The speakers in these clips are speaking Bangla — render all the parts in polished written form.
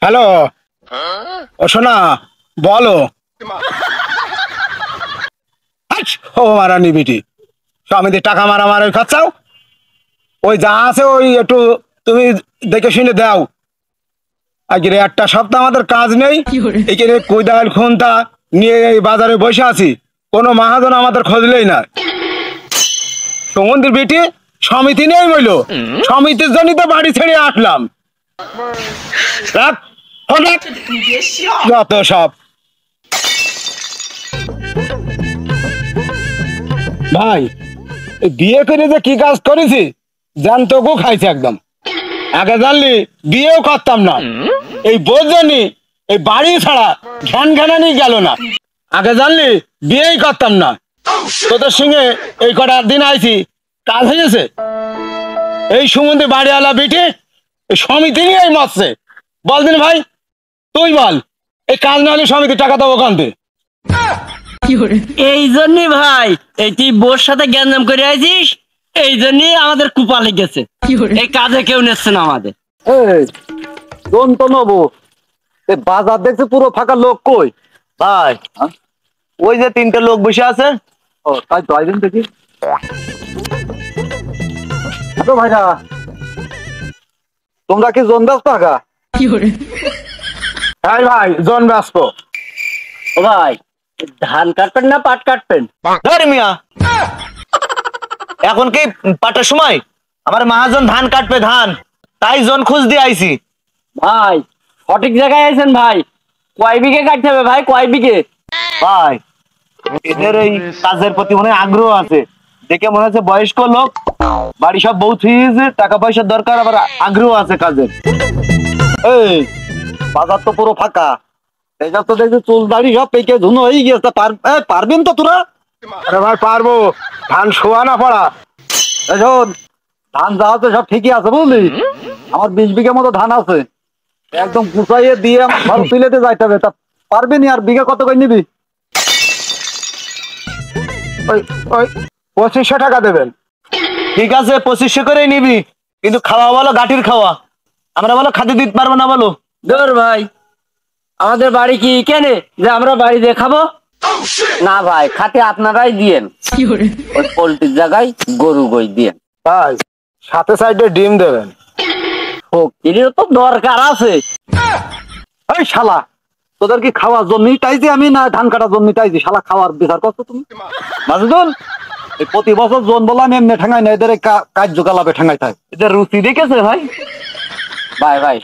হ্যালো, ও শোনা, বলো। হাইস, ও মারানি বিটি, স্বামীদের টাকা মারামারি খাচ্ছাও। ওই যা আছে ওই একটু তুমি দেখে শুনে দাও। আজকে একটা সপ্তাহ আমাদের কাজ নেই, এখানে কুইদাল খুনতা নিয়ে এই বাজারে বসে আছি, কোনো মহাজন আমাদের খোঁজলেই না। সমুদ্রের বিটি সমিতি নেই বইলো, সমিতির জন্যই তো বাড়ি ছেড়ে আসলাম। রাখ, ফোন রাখ। যত সব। ভাই, এই বিয়ে করে যে কি কাজ করেছি জানতোকও খাইছে একদম। আগে জানলি বিয়েও করতাম না, এই বোঝনি, এই বাড়ি ছাড়া ঘ্যান ঘ্যানানি গেল না। আগে জানলি বিয়েই করতাম না, তোদের সঙ্গে এই কটা দিন আইছি, কাজ হয়েছে। এই সমুদ্রে বাড়িওয়ালা বিটে এই সমিতি নিয়েই মরছে। বল দিন ভাই, তুই বল, এই কাজ না হলে সমিতি টাকা দেবো কানতে। এই জন্যই ভাই, এই তুই বোর সাথে গ্যাঞ্জাম করে আছিস, এই জন্যই আমাদের কুপা লেগেছে। এই কাজে কেউ নিচ্ছে না আমাদের। দোন তো নেবো, বাজার দেখছে পুরো ফাঁকা, লোক কই ভাই? ওই যে তিনটে লোক বসে আছে। ও তাই তো, আইদিন দেখি। ভাইরা, তোমরা কি জন ব্যস্ত টাকা? হ্যাঁ ভাই, জন ব্যস্ত। ও ভাই, ধান কাটবেন না পাট কাটবেন? মিয়া, এখন কি পাটার সময়? আমার মহাজন ধান কাটবে, ধান, তাই জন খুঁজ দিয়ে আইছি। ভাই সঠিক জায়গায় আছেন ভাই। কয় বিঘে কাটতে হবে ভাই, কয় বিঘে? ভাই, এদের এই কাজের প্রতি মনে হয় আগ্রহ আছে, দেখে মনে হচ্ছে বয়স্ক লোক, বাড়ি সব বউ থুয়েছে, টাকা পয়সার দরকার, আবার আগ্রহ আছে কাজের। এই বাজার তো পুরো ফাঁকা, এটা তো দেখছি চুল দাড়ি সব পেকে ধুনো হয়ে গিয়েছে। পারবেন তো তোরা? আরে ভাই পারবো, ধান শোয়া না পড়া। শোন, ধান যা আছে সব ঠিকই আছে বুঝলি। আমার 20 বিঘা মতো ধান আছে, একদম গুছাইয়ে দিয়ে আমার ঘর তুলেতে যাইতে হবে। তা পারবি নি? আর বিঘা কত করে নিবি? ওই ওই 2500 টাকা দেবেন। ঠিক আছে, 2500 করেই নিবি, কিন্তু খাওয়া বলো গাঠির খাওয়া, আমরা বলো খাতে দিতে পারবো না বলো। ধর ভাই, আমাদের বাড়ি কি কেনে যে আমরা বাড়ি দিয়ে খাবো? না ভাই, খাতে আপনারাই দিয়েন, ওই পোল্ট্রির জায়গায় গরু গই দিয়েন। ভাই, সাথে সাইডে ডিম দেবেন। ফকিরের তো দরকার আছে। এই শালা, তোদের কি খাওয়ার জন্যই চাইছি আমি, না ধান কাটার জন্য চাইছি? শালা খাওয়ার বিচার করছো তুমি? মাজুদুল, এই প্রতি বছর জন বললাম এমনি ঠেঙাই না, এদের কার্যকলাপে ঠেঙাই থাকে। এদের রুচি দেখেছে ভাই। ভাই ভাই,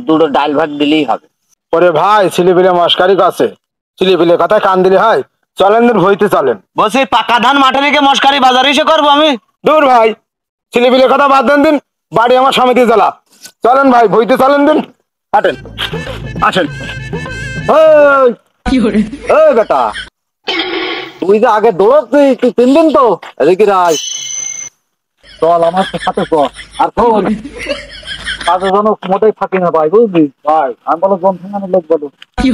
দুটো ডাল ভাত দিলেই হবে। ওরে ভাই, ছেলেপিলে মস্কারি কাছে, ছেলেপিলে কথায় কান দিলে হয়। চলেন দিন ভইতে চলেন। বলছি পাকা ধান মাঠে রেখে মস্কারি বাজারে এসে করবো আমি? দূর ভাই, ছেলেপিলে কথা বাদ দেন দিন, বাড়ি আমার সমিতি জ্বালা। চলেন ভাই, ভইতে চলেন দিন, হাঁটেন, আসেন। এই বেটা, তুই যে আগে দৌড়াচ্ছিস, তুই চিনবেন তো? এদিকে রায়, চল আমার সাথে চল। আর শোন, কাজে যেন মোটেই ফাঁকি না ভাই, বুঝলি ভাই? আমি বলো জন ঠেঙানোর লোক বলো। এই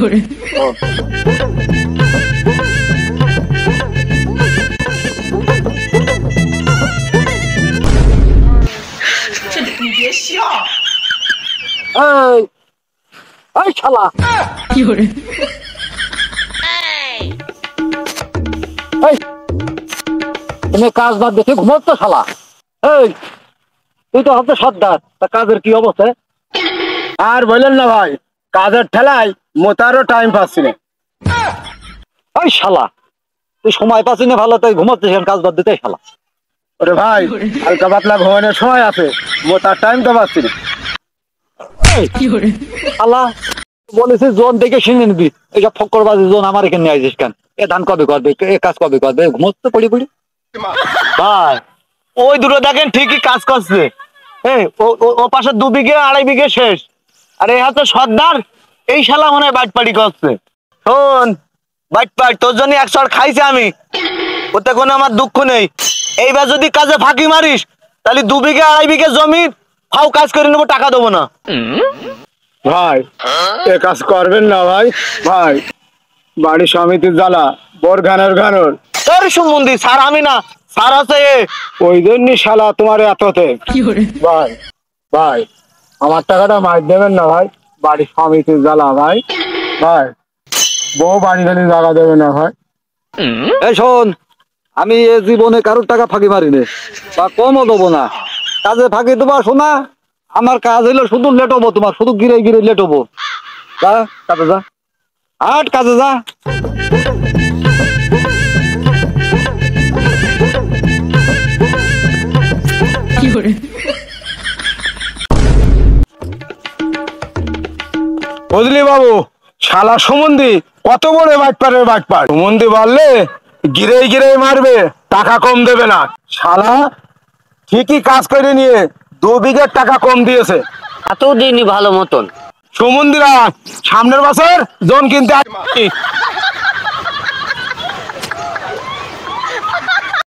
এই শালা, এই তুমি কাজ বাদ দেখে ঘুমোচ্ছ শালা? এই তুই তো হচ্ছে সর্দার, তা কাজের কি অবস্থা? আর বললেন না ভাই, কাজের ঠেলায় মোতারও টাইম পাচ্ছি না। এই শালা, তুই সময় পাচ্ছি না ভালো, তাই ঘুমাচ্ছিস কাজ বাদ দিতে শালা? ওরে ভাই, হালকা পাতলা ঘুমানোর সময় আছে, মোতার টাইম তো পাচ্ছি না। শালা বলেছি জোন দেখে শুনে নিবি, এইসব ফক্করবাজি জোন আমার এখানে নিয়ে আসিস কেন? এ ধান কবে করবে, এ কাজ কবে করবে? ঘুমোচ্ছে পড়ি পড়ি। ভাই, ওই দুটো দেখেন ঠিকই কাজ করছে। ও পাশে 2 বিঘে 2.5 বিঘে শেষ, আর এই হাতে সর্দার, এই শালা মনে হয় বাটপাড়ি করছে। শোন বাটপাড়, তোর জন্য 1 চড় খাইছে আমি, ওতে কোনো আমার দুঃখ নেই। এইবার যদি কাজে ফাঁকি মারিস, তাহলে 2 বিঘে 2.5 বিঘে জমি ফাও কাজ করে নেবো, টাকা দেবো না। ভাই, এ কাজ করবেন না ভাই। ভাই, বাড়ি সমিতির জ্বালা, বোর ঘানোর ঘানোর। তোর সম্বন্ধী স্যার আমি না, স্যার আছে এ। ওই জন্যই শালা তোমার এততে। ভাই ভাই, আমার টাকাটা মার দেবেন না ভাই। বাড়ির সমিতির জ্বালা ভাই। ভাই বউ বাড়ি খালি জায়গা দেবে না ভাই। এই শোন, আমি এ জীবনে কারোর টাকা ফাঁকি মারি নে বা কমও দেবো না। কাজে ফাঁকি দেবো শোনা, আমার কাজ হইলো শুধু লেট হবো, তোমার শুধু গিরে গিরে লেট হবো। যা কাজে যা, আট কাজে যা। বুঝলি বাবু, শালা সুমন্দি কত বড় বাটপারের বাটপার। সুমন্দি বললে গিরেই গিরেই মারবে, টাকা কম দেবে না। শালা ঠিকই কাজ করে নিয়ে 2 বিঘার টাকা কম দিয়েছে। এত দিনই ভালো মতন। সুমন্দিরা সামনের বছর জন কিনতে আসবি।